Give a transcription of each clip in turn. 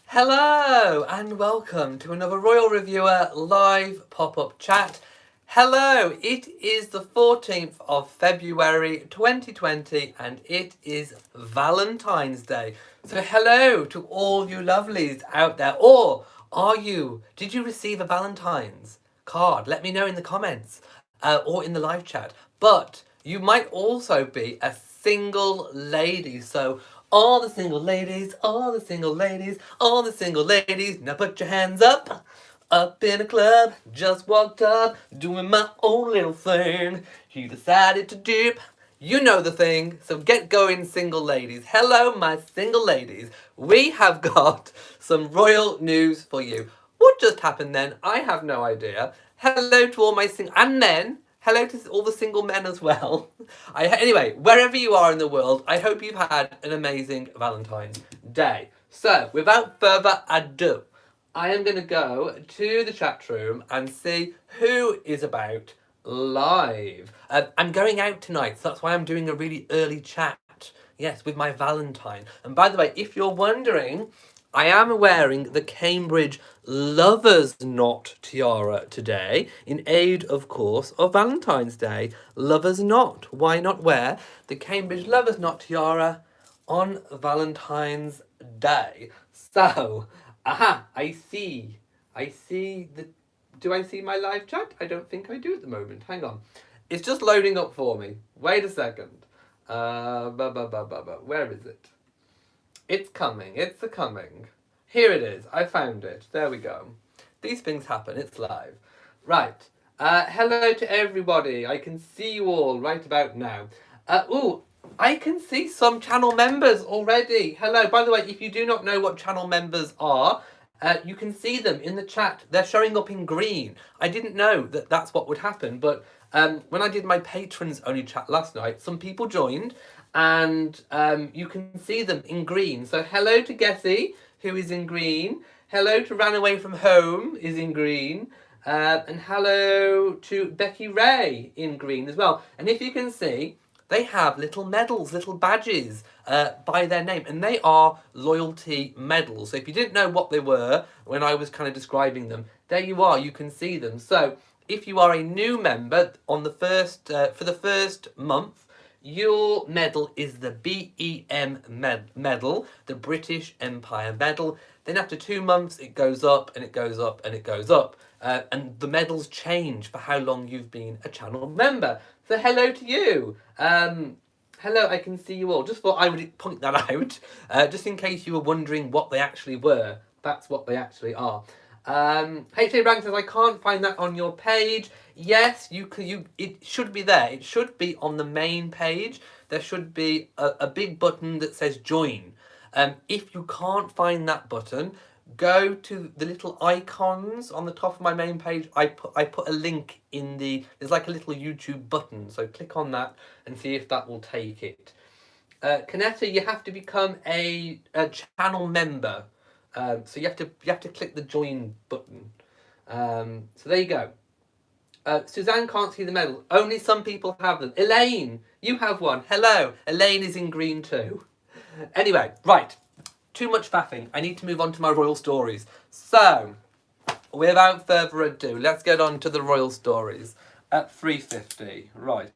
Hello and welcome to another Royal Reviewer live pop-up chat. Hello, it is the 14th of February 2020 and it is Valentine's Day. So hello to all you lovelies out there. Or did you receive a Valentine's card? Let me know in the comments or in the live chat. But you might also be a single lady. So all the single ladies, all the single ladies, all the single ladies, now put your hands up. Up in a club, just walked up, doing my own little thing. He decided to dip. You know the thing, so get going, single ladies. Hello, my single ladies. We have got some royal news for you. What just happened then? I have no idea. Hello to all my and then hello to all the single men as well. Anyway, wherever you are in the world, I hope you've had an amazing Valentine's Day. So, without further ado, I am going to go to the chat room and see who is about live. I'm going out tonight, so that's why I'm doing a really early chat. Yes, with my Valentine. And by the way, if you're wondering, I am wearing the Cambridge Lover's Knot tiara today, in aid, of course, of Valentine's Day. Lover's Knot. Why not wear the Cambridge Lover's Knot tiara on Valentine's Day? So, I see. Do I see my live chat? I don't think I do at the moment. Hang on. It's just loading up for me. Wait a second. Where is it? It's coming. It's a coming. Here it is. I found it. There we go. These things happen. It's live. Right. Hello to everybody. I can see you all right about now. I can see some channel members already. Hello. By the way, if you do not know what channel members are, you can see them in the chat. They're showing up in green. I didn't know that that's what would happen, but when I did my patrons only chat last night, some people joined and you can see them in green. So hello to Gessie, who is in green. Hello to Ran Away From Home, is in green. And hello to Becky Ray in green as well. And if you can see, they have little medals, little badges by their name, and they are loyalty medals. So if you didn't know what they were when I was kind of describing them, there you are, you can see them. So if you are a new member on the first for the first month, your medal is the BEM medal, the British Empire medal. Then after 2 months, it goes up and it goes up and it goes up. And the medals change for how long you've been a channel member. So hello to you. Hello, I can see you all. Just thought I would point that out, just in case you were wondering what they actually were. That's what they actually are. HA Rank says, I can't find that on your page. Yes, it should be there. It should be on the main page. There should be a big button that says join. If you can't find that button, go to the little icons on the top of my main page. I put a link in there's like a little YouTube button, so click on that and see if that will take it. Kanetta, you have to become a channel member. So you have to click the join button. So there you go. Suzanne can't see the medal. Only some people have them. Elaine, you have one. Hello. Elaine is in green too. Anyway, right. Too much faffing. I need to move on to my royal stories. So, without further ado, let's get on to the royal stories at 3:50. Right.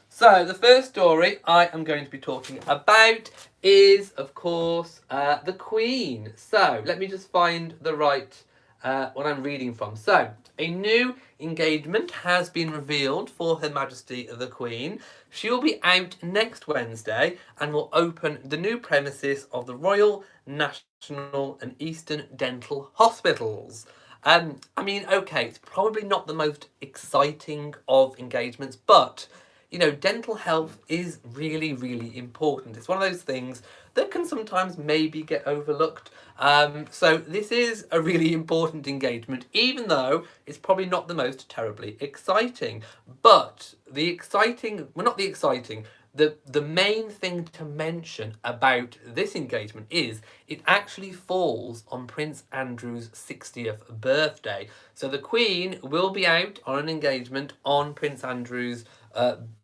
So, the first story I am going to be talking about is, of course, the Queen. So, let me just find the right what I'm reading from. So, a new engagement has been revealed for Her Majesty the Queen. She will be out next Wednesday and will open the new premises of the Royal National and Eastern Dental Hospitals. I mean, okay, it's probably not the most exciting of engagements, but you know, dental health is really, really important. It's one of those things that can sometimes maybe get overlooked. So this is a really important engagement, even though it's probably not the most terribly exciting. But the main thing to mention about this engagement is it actually falls on Prince Andrew's 60th birthday. So the Queen will be out on an engagement on Prince Andrew's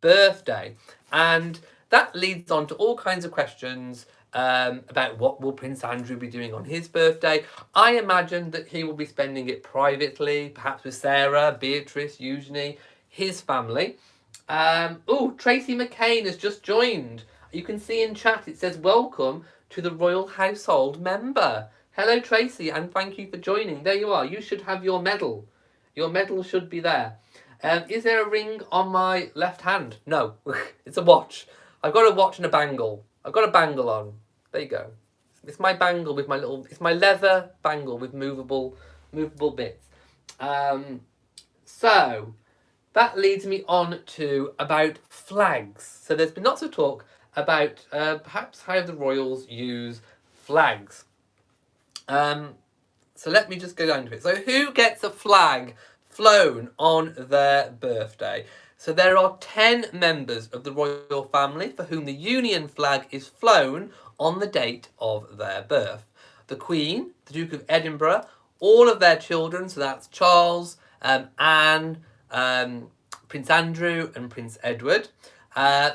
birthday. And that leads on to all kinds of questions about what will Prince Andrew be doing on his birthday. I imagine that he will be spending it privately, perhaps with Sarah, Beatrice, Eugenie, his family. Tracy McCain has just joined. You can see in chat it says welcome to the royal household member. Hello Tracy, and thank you for joining. There you are. You should have your medal. Your medal should be there. Is there a ring on my left hand? No, it's a watch. I've got a watch and a bangle. I've got a bangle on. There you go. It's my bangle with my little. It's my leather bangle with movable bits. So that leads me on to about flags. So there's been lots of talk about perhaps how the royals use flags. So let me just go down to it. So who gets a flag flown on their birthday? So there are 10 members of the royal family for whom the Union flag is flown on the date of their birth. The Queen, the Duke of Edinburgh, all of their children, so that's Charles, Anne, Prince Andrew and Prince Edward,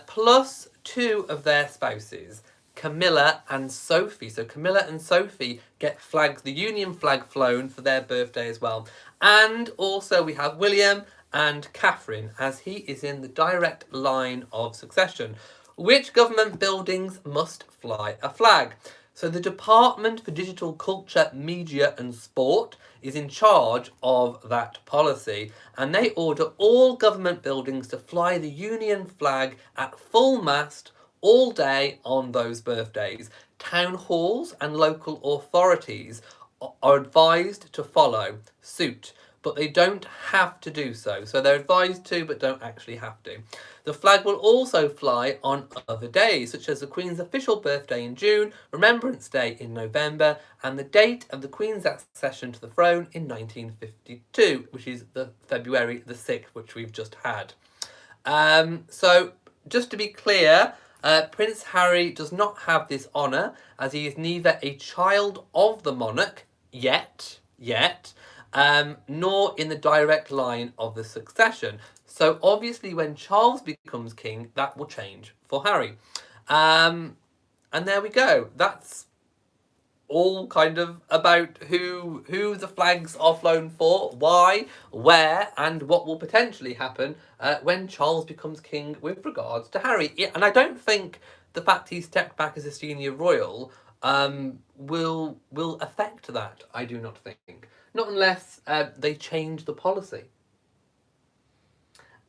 plus 2 of their spouses, Camilla and Sophie. So Camilla and Sophie get flags, the Union flag flown for their birthday as well. And also we have William and Catherine, as he is in the direct line of succession. Which government buildings must fly a flag? So the Department for Digital Culture, Media and Sport is in charge of that policy, and they order all government buildings to fly the Union flag at full mast all day on those birthdays. Town halls and local authorities are advised to follow suit, but they don't have to do so. So they're advised to, but don't actually have to. The flag will also fly on other days, such as the Queen's official birthday in June, Remembrance Day in November, and the date of the Queen's accession to the throne in 1952, which is the February the 6th, which we've just had. So just to be clear, Prince Harry does not have this honour, as he is neither a child of the monarch yet, nor in the direct line of the succession. So obviously when Charles becomes king, that will change for Harry. And there we go. That's all kind of about who the flags are flown for, why, where, and what will potentially happen when Charles becomes king with regards to Harry. And I don't think the fact he stepped back as a senior royal will affect that. I do not think. Not unless they change the policy.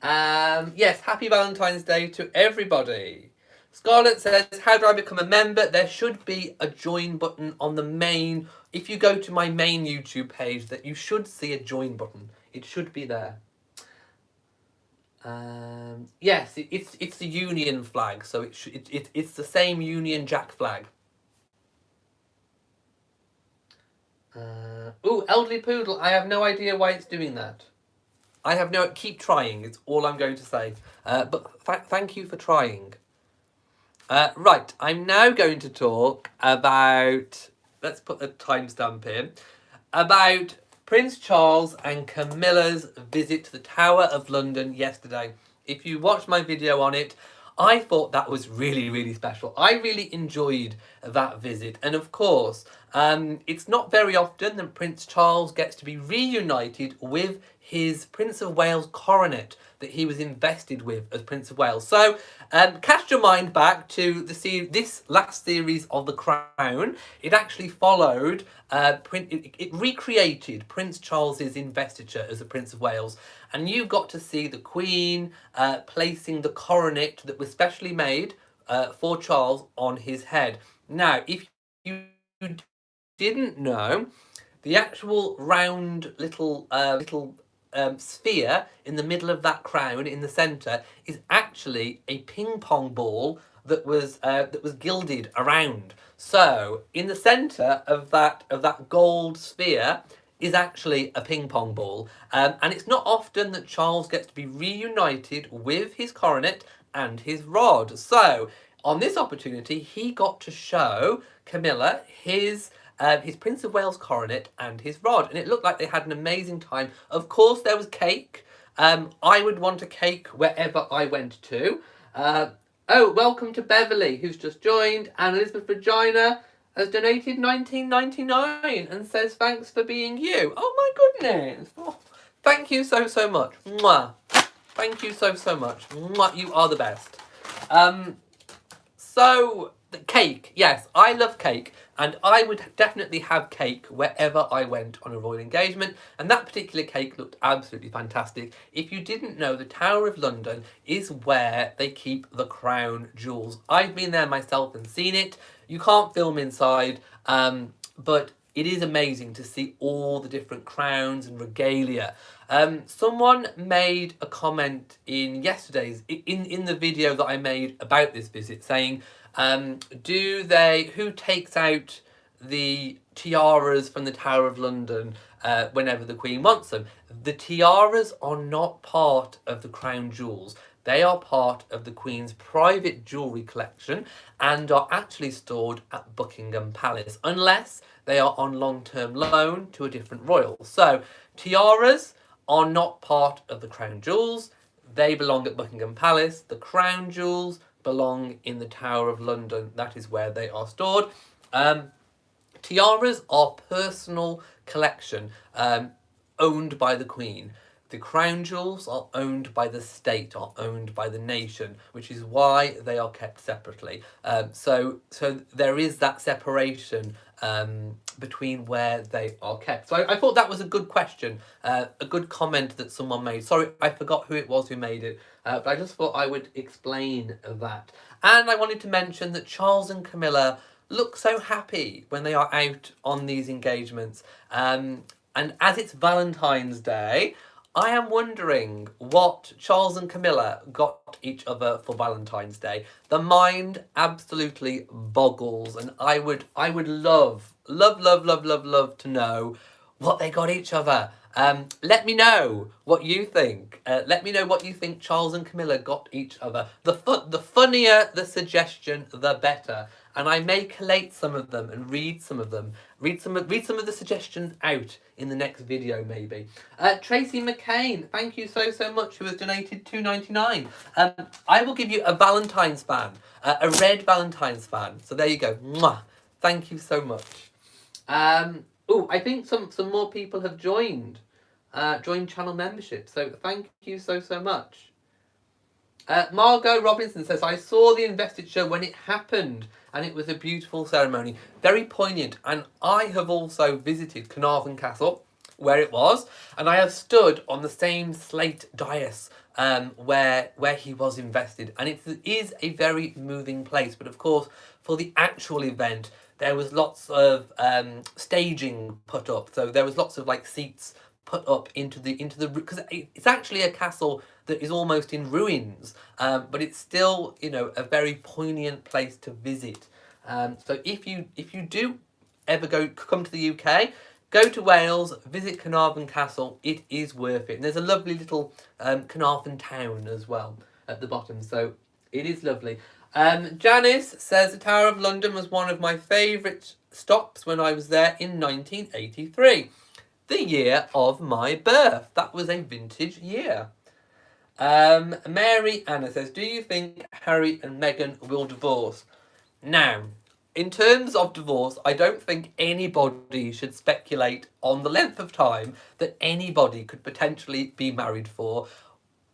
Yes, happy Valentine's Day to everybody. Scarlett says, how do I become a member? There should be a join button on the main. If you go to my main YouTube page, that you should see a join button. It should be there. Yes, it's the Union flag, so it's the same Union Jack flag. Elderly Poodle, I have no idea why it's doing that. Keep trying, it's all I'm going to say. But thank you for trying. Right, I'm now going to talk about, let's put the timestamp in, about Prince Charles and Camilla's visit to the Tower of London yesterday. If you watched my video on it, I thought that was really, really special. I really enjoyed that visit. And of course, it's not very often that Prince Charles gets to be reunited with his Prince of Wales coronet that he was invested with as Prince of Wales. So cast your mind back to this last series of The Crown. It actually followed, it recreated Prince Charles's investiture as the Prince of Wales. And you got to see the Queen placing the coronet that was specially made for Charles on his head. Now, if you didn't know, the actual round little sphere in the middle of that crown in the centre is actually a ping pong ball that was gilded around. So in the centre of that gold sphere is actually a ping pong ball, and it's not often that Charles gets to be reunited with his coronet and his rod. So on this opportunity, he got to show Camilla his Prince of Wales coronet and his rod, and it looked like they had an amazing time. Of course, there was cake. I would want a cake wherever I went to. Oh, welcome to Beverly, who's just joined, and Elizabeth Regina has donated 19.99 and says thanks for being you. Oh my goodness! Oh, thank you so much. Mwah. Thank you so much. Mwah. You are the best. So, the cake. Yes, I love cake, and I would definitely have cake wherever I went on a royal engagement, and that particular cake looked absolutely fantastic. If you didn't know, the Tower of London is where they keep the crown jewels. I've been there myself and seen it. You can't film inside, but it is amazing to see all the different crowns and regalia. Someone made a comment in yesterday's in the video that I made about this visit, saying, who takes out the tiaras from the Tower of London whenever the Queen wants them? The tiaras are not part of the crown jewels. They are part of the Queen's private jewellery collection and are actually stored at Buckingham Palace, unless they are on long-term loan to a different royal. So, tiaras are not part of the crown jewels. They belong at Buckingham Palace. The crown jewels belong in the Tower of London. That is where they are stored. Tiaras are personal collection owned by the Queen. The crown jewels are owned by the state, are owned by the nation, which is why they are kept separately. So there is that separation between where they are kept. So I thought that was a good question, a good comment that someone made. Sorry, I forgot who it was who made it, but I just thought I would explain that. And I wanted to mention that Charles and Camilla look so happy when they are out on these engagements. And as it's Valentine's Day, I am wondering what Charles and Camilla got each other for Valentine's Day. The mind absolutely boggles, and I would love to know what they got each other. Let me know what you think. Let me know what you think Charles and Camilla got each other. The funnier the suggestion, the better. And I may collate some of them and read some of them. Read some of the suggestions out in the next video, maybe. Tracy McCain, thank you so much, who has donated $2.99. I will give you a Valentine's fan, a red Valentine's fan. So there you go. Mwah. Thank you so much. Oh, I think some more people have joined channel membership. So thank you so much. Margot Robinson says, I saw the investiture when it happened, and it was a beautiful ceremony. Very poignant. And I have also visited Carnarvon Castle, where it was, and I have stood on the same slate dais where he was invested. And it is a very moving place. But of course, for the actual event, there was lots of staging put up. So there was lots of like seats put up into the because it's actually a castle that is almost in ruins, but it's still, you know, a very poignant place to visit. So if you do ever come to the UK, go to Wales, visit Carnarvon Castle. It is worth it. And there's a lovely little Carnarvon town as well at the bottom, so it is lovely. Janice says the Tower of London was one of my favourite stops when I was there in 1983. The year of my birth. That was a vintage year. Mary Anna says, do you think Harry and Meghan will divorce? Now, in terms of divorce, I don't think anybody should speculate on the length of time that anybody could potentially be married for.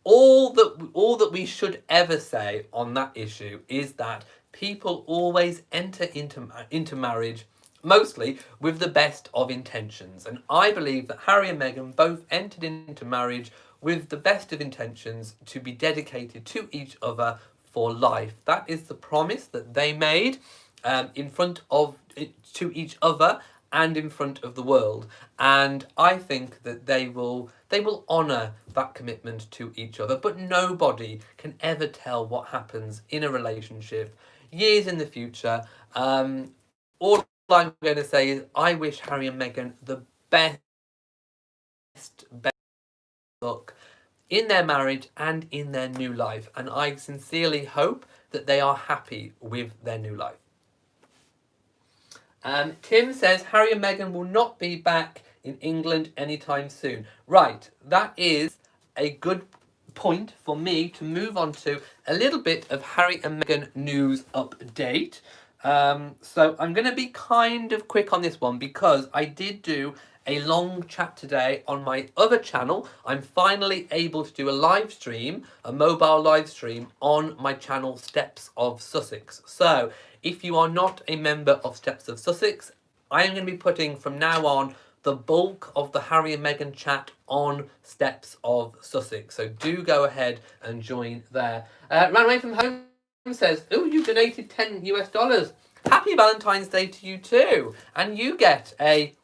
All that we should ever say on that issue is that people always enter into marriage mostly with the best of intentions. And I believe that Harry and Meghan both entered into marriage with the best of intentions to be dedicated to each other for life. That is the promise that they made in front of to each other and in front of the world. And I think that they will honour that commitment to each other. But nobody can ever tell what happens in a relationship years in the future. All I'm going to say is I wish Harry and Meghan the best luck in their marriage and in their new life. And I sincerely hope that they are happy with their new life. Tim says Harry and Meghan will not be back in England anytime soon. Right, that is a good point for me to move on to a little bit of Harry and Meghan news update. So I'm going to be kind of quick on this one because I did do a long chat today on my other channel. I'm finally able to do a live stream, a mobile live stream on my channel Steps of Sussex. So if you are not a member of Steps of Sussex, I am going to be putting from now on the bulk of the Harry and Meghan chat on Steps of Sussex. So do go ahead and join there. Ran away from home says, "Oh, you donated $10 US. Happy Valentine's Day to you too, and you get a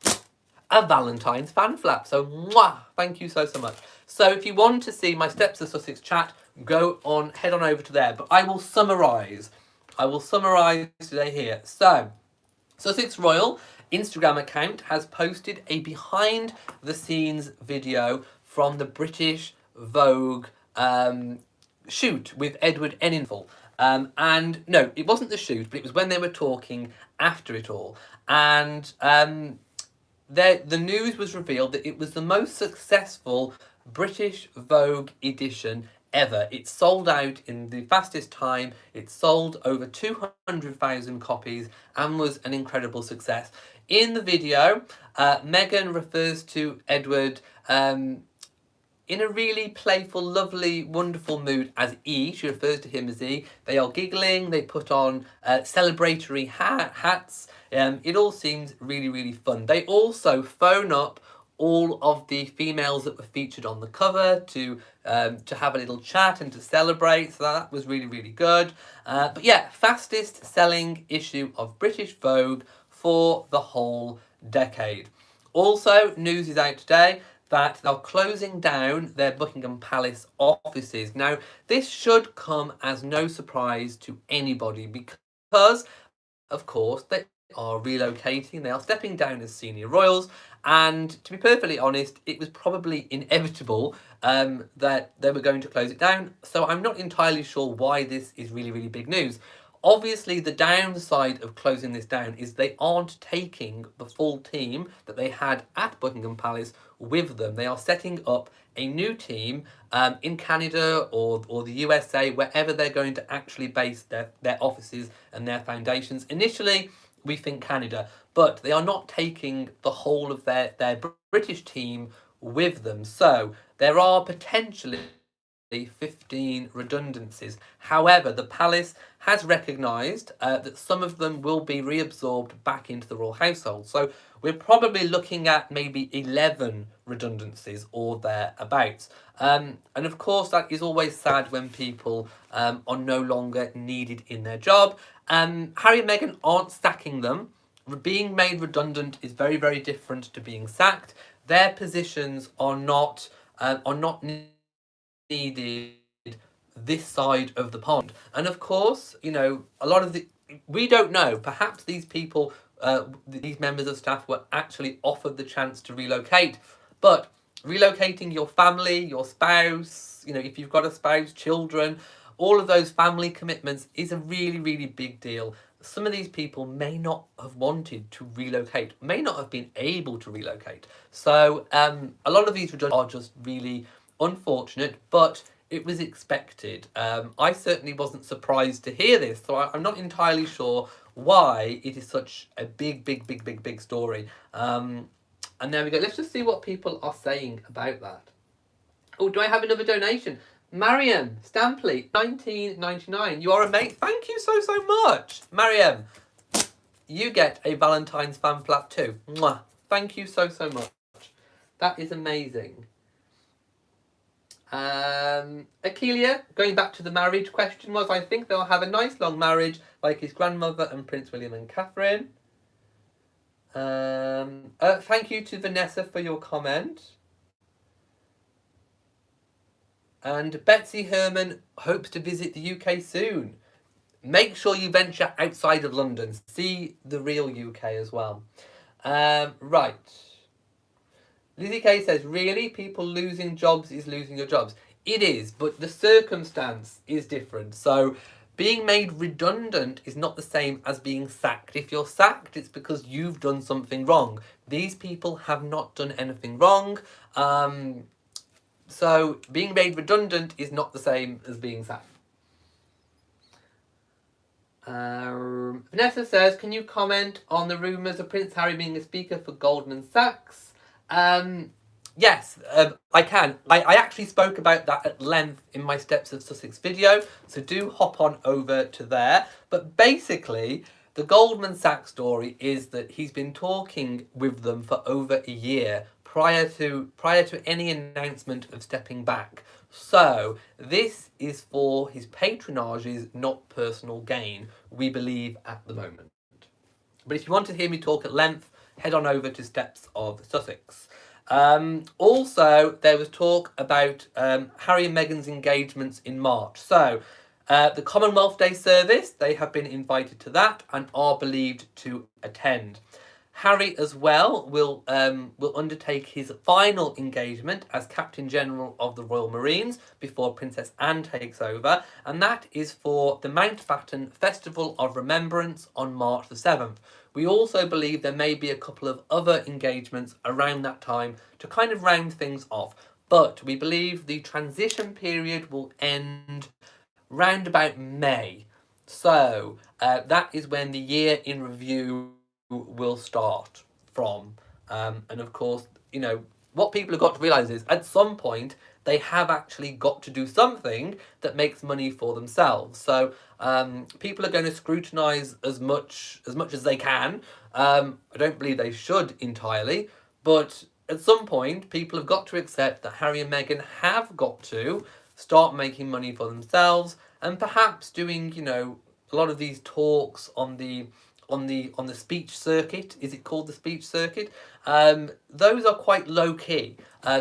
Valentine's fan flap. So, mwah, thank you so much." So, if you want to see my Steps of Sussex chat, head on over to there. But I will summarise. Today here. So, Sussex Royal Instagram account has posted a behind the scenes video from the British Vogue shoot with Edward Enninful. And no, it wasn't the shoot, but it was when they were talking after it all. And the news was revealed that it was the most successful British Vogue edition ever. It sold out in the fastest time. It sold over 200,000 copies and was an incredible success. In the video, Meghan refers to Edward in a really playful, lovely, wonderful mood as E. She refers to him as E. They are giggling. They put on celebratory hats. It all seems really, really fun. They also phone up all of the females that were featured on the cover to have a little chat and to celebrate. So that was really, really good. But yeah, fastest selling issue of British Vogue for the whole decade. Also, news is out today that they're closing down their Buckingham Palace offices. Now, this should come as no surprise to anybody because, of course, they are relocating. They are stepping down as senior royals. And to be perfectly honest, it was probably inevitable that they were going to close it down. So I'm not entirely sure why this is really, really big news. Obviously, the downside of closing this down is they aren't taking the full team that they had at Buckingham Palace with them. They are setting up a new team in Canada or the USA, wherever they're going to actually base their offices and their foundations. Initially, we think Canada, but they are not taking the whole of their British team with them. So there are potentially 15 redundancies. However, the palace has recognised that some of them will be reabsorbed back into the royal household. So we're probably looking at maybe 11 redundancies or thereabouts. And of course, that is always sad when people are no longer needed in their job. Harry and Meghan aren't sacking them. Being made redundant is very, very different to being sacked. Their positions are not needed this side of the pond. And of course, you know, we don't know, perhaps these people, these members of staff were actually offered the chance to relocate, but relocating your family, your spouse, you know, if you've got a spouse, children, all of those family commitments is a really, really big deal. Some of these people may not have wanted to relocate, may not have been able to relocate. So a lot of these redundancies are just really unfortunate, but it was expected. I certainly wasn't surprised to hear this, so I'm not entirely sure why it is such a big story. And there we go. Let's just see what people are saying about that. Oh, do I have another donation? Mariam Stampley, 19.99. You are a mate. Thank you so much, Mariam. You get a Valentine's fan flap too. Mwah. Thank you so much. That is amazing. Akelia, going back to the marriage question, was I think they'll have a nice long marriage like his grandmother and Prince William and Catherine. Thank you to Vanessa for your comment. And Betsy Herman hopes to visit the UK soon. Make sure you venture outside of London. See the real UK as well. Right. Lizzie Kay says, really? People losing jobs is losing your jobs. It is, but the circumstance is different. So being made redundant is not the same as being sacked. If you're sacked, it's because you've done something wrong. These people have not done anything wrong. So being made redundant is not the same as being sacked. Vanessa says, can you comment on the rumours of Prince Harry being a speaker for Goldman Sachs? Yes, I can. I actually spoke about that at length in my Steps of Sussex video, so do hop on over to there. But basically, the Goldman Sachs story is that he's been talking with them for over a year prior to any announcement of stepping back. So this is for his patronages, not personal gain, we believe at the moment. But if you want to hear me talk at length, head on over to Steps of Sussex. Also, there was talk about Harry and Meghan's engagements in March. So, the Commonwealth Day service, they have been invited to that and are believed to attend. Harry as well will undertake his final engagement as Captain General of the Royal Marines before Princess Anne takes over, and that is for the Mountbatten Festival of Remembrance on March the 7th. We also believe there may be a couple of other engagements around that time to kind of round things off, but we believe the transition period will end round about May. So that is when the year in review will start from. And of course, you know, what people have got to realise is at some point they have actually got to do something that makes money for themselves. So people are going to scrutinise as much as they can. I don't believe they should entirely, but at some point people have got to accept that Harry and Meghan have got to start making money for themselves and perhaps doing, you know, a lot of these talks on the speech circuit. Is it called the speech circuit? Those are quite low key.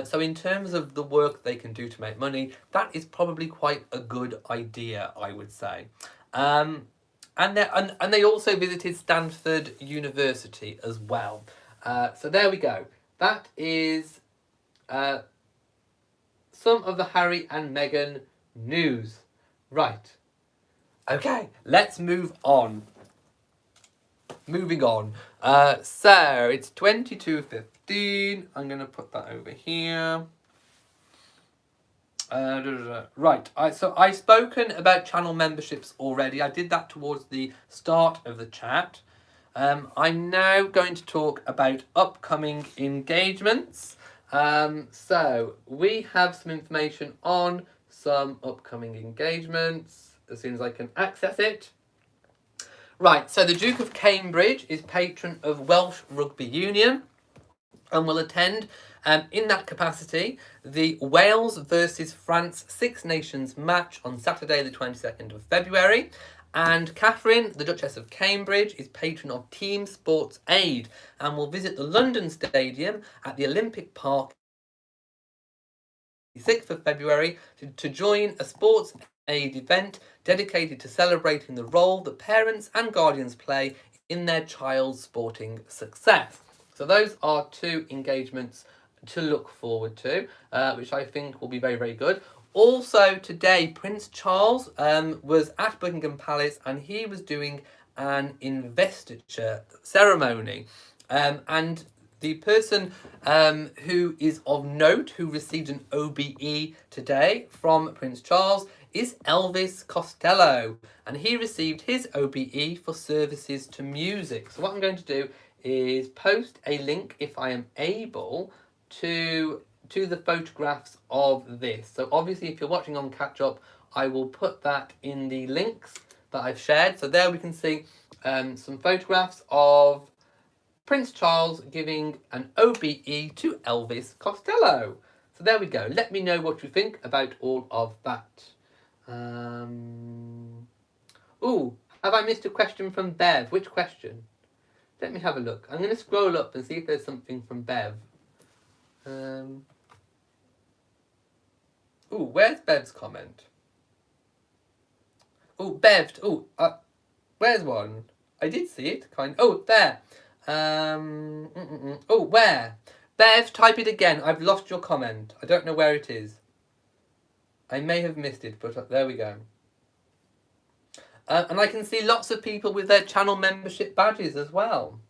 So in terms of the work they can do to make money, that is probably quite a good idea, I would say. And they also visited Stanford University as well. So there we go. That is some of the Harry and Meghan news. Right. Okay, let's move on. Moving on. So it's 22:15. I'm going to put that over here. Right. So I've spoken about channel memberships already. I did that towards the start of the chat. I'm now going to talk about upcoming engagements. So we have some information on some upcoming engagements as soon as I can access it. Right, so the Duke of Cambridge is patron of Welsh Rugby Union and will attend in that capacity the Wales versus France Six Nations match on Saturday the 22nd of February. And Catherine, the Duchess of Cambridge, is patron of Team Sports Aid and will visit the London Stadium at the Olympic Park on the 6th of February to join a sports aid event dedicated to celebrating the role that parents and guardians play in their child's sporting success. So those are two engagements to look forward to, which I think will be very, very good. Also today, Prince Charles was at Buckingham Palace and he was doing an investiture ceremony. And the person who is of note, who received an OBE today from Prince Charles, is Elvis Costello. And he received his OBE for services to music. So what I'm going to do is post a link, if I am able, to the photographs of this. So obviously if you're watching on Catch Up, I will put that in the links that I've shared. So there we can see some photographs of Prince Charles giving an OBE to Elvis Costello. So there we go. Let me know what you think about all of that. Ooh, have I missed a question from Bev? Which question? Let me have a look. I'm going to scroll up and see if there's something from Bev. Ooh, where's Bev's comment? Ooh, Bev. Ooh, where's one? I did see it. Oh, there. Oh, where? Bev, type it again. I've lost your comment. I don't know where it is. I may have missed it, but there we go. And I can see lots of people with their channel membership badges as well.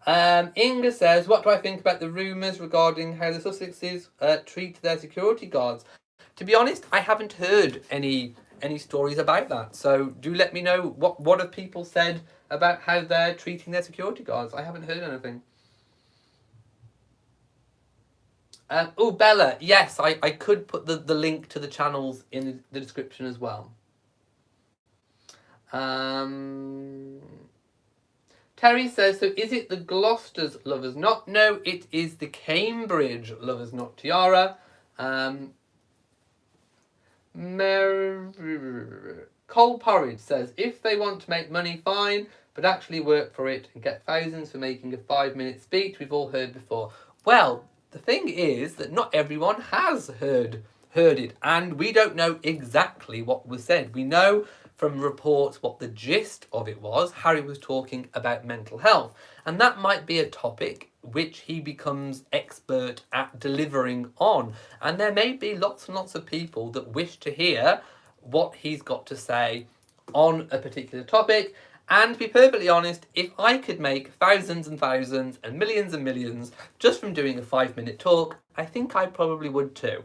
Inga says, what do I think about the rumours regarding how the Sussexes treat their security guards? To be honest, I haven't heard any stories about that. So do let me know what have people said about how they're treating their security guards. I haven't heard anything. Oh, Bella, yes, I could put the link to the channels in the description as well. Terry says, so is it the Gloucester's Lovers Knot? No, it is the Cambridge Lovers Knot tiara. Cole Porridge says, if they want to make money, fine, but actually work for it and get thousands for making a 5-minute speech we've all heard before. Well, the thing is that not everyone has heard it, and we don't know exactly what was said. We know from reports what the gist of it was. Harry was talking about mental health, and that might be a topic which he becomes expert at delivering on. And there may be lots and lots of people that wish to hear what he's got to say on a particular topic. And to be perfectly honest, if I could make thousands and thousands and millions just from doing a 5-minute talk, I think I probably would too.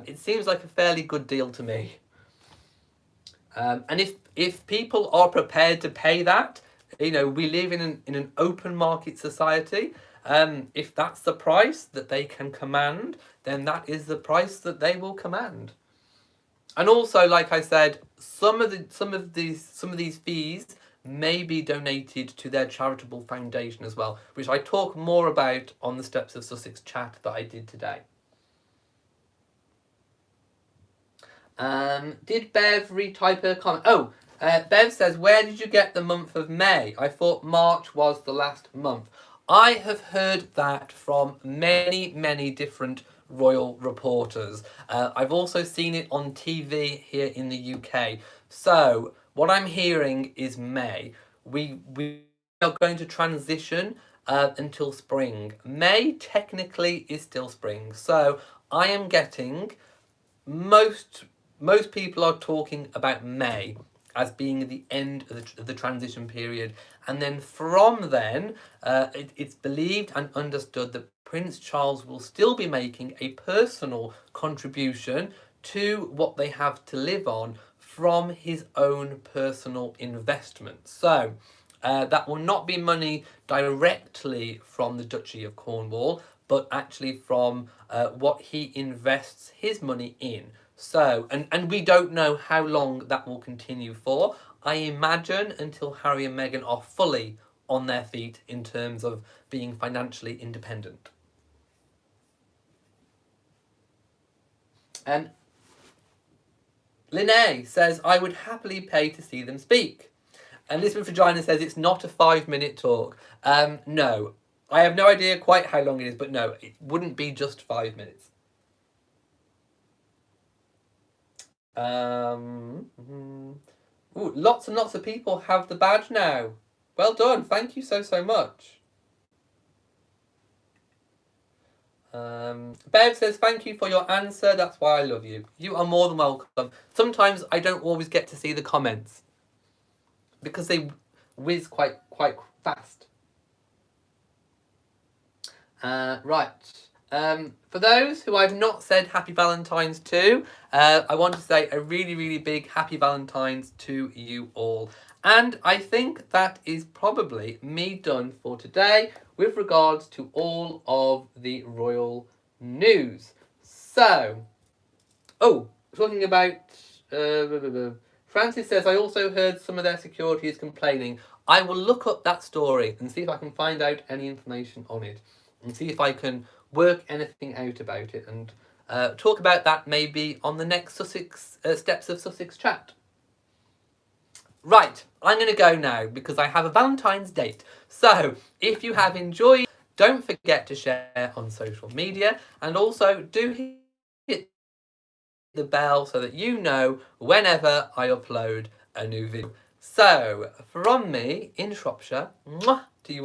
It seems like a fairly good deal to me. And if people are prepared to pay that, you know, we live in an open market society. If that's the price that they can command, then that is the price that they will command. And also, like I said, some of these fees may be donated to their charitable foundation as well, which I talk more about on the Steps of Sussex chat that I did today. Did Bev retype her comment? Oh, Bev says, where did you get the month of May? I thought March was the last month. I have heard that from many different royal reporters. I've also seen it on TV here in the UK. So what I'm hearing is May. We are going to transition until spring. May technically is still spring. So I am getting most people are talking about May as being the end of the transition period. And then from then, it's believed and understood that Prince Charles will still be making a personal contribution to what they have to live on from his own personal investments. So that will not be money directly from the Duchy of Cornwall, but actually from what he invests his money in. So, and we don't know how long that will continue for. I imagine until Harry and Meghan are fully on their feet in terms of being financially independent. Linnea says, I would happily pay to see them speak. And Elizabeth Regina says, it's not a 5-minute talk. No, I have no idea quite how long it is, but no, it wouldn't be just 5 minutes. Ooh, lots and lots of people have the badge now. Well done. Thank you so much. Bev says, thank you for your answer. That's why I love you. You are more than welcome. Sometimes I don't always get to see the comments because they whiz quite fast. Right. For those who I've not said Happy Valentine's to, I want to say a really big Happy Valentine's to you all. And I think that is probably me done for today with regards to all of the royal news. So, talking about... Francis says, I also heard some of their security is complaining. I will look up that story and see if I can find out any information on it. And see if I can work anything out about it and talk about that maybe on the next Sussex Steps of Sussex chat. Right, I'm going to go now because I have a Valentine's date. So, if you have enjoyed, don't forget to share on social media and also do hit the bell so that you know whenever I upload a new video. So, from me in Shropshire, mwah,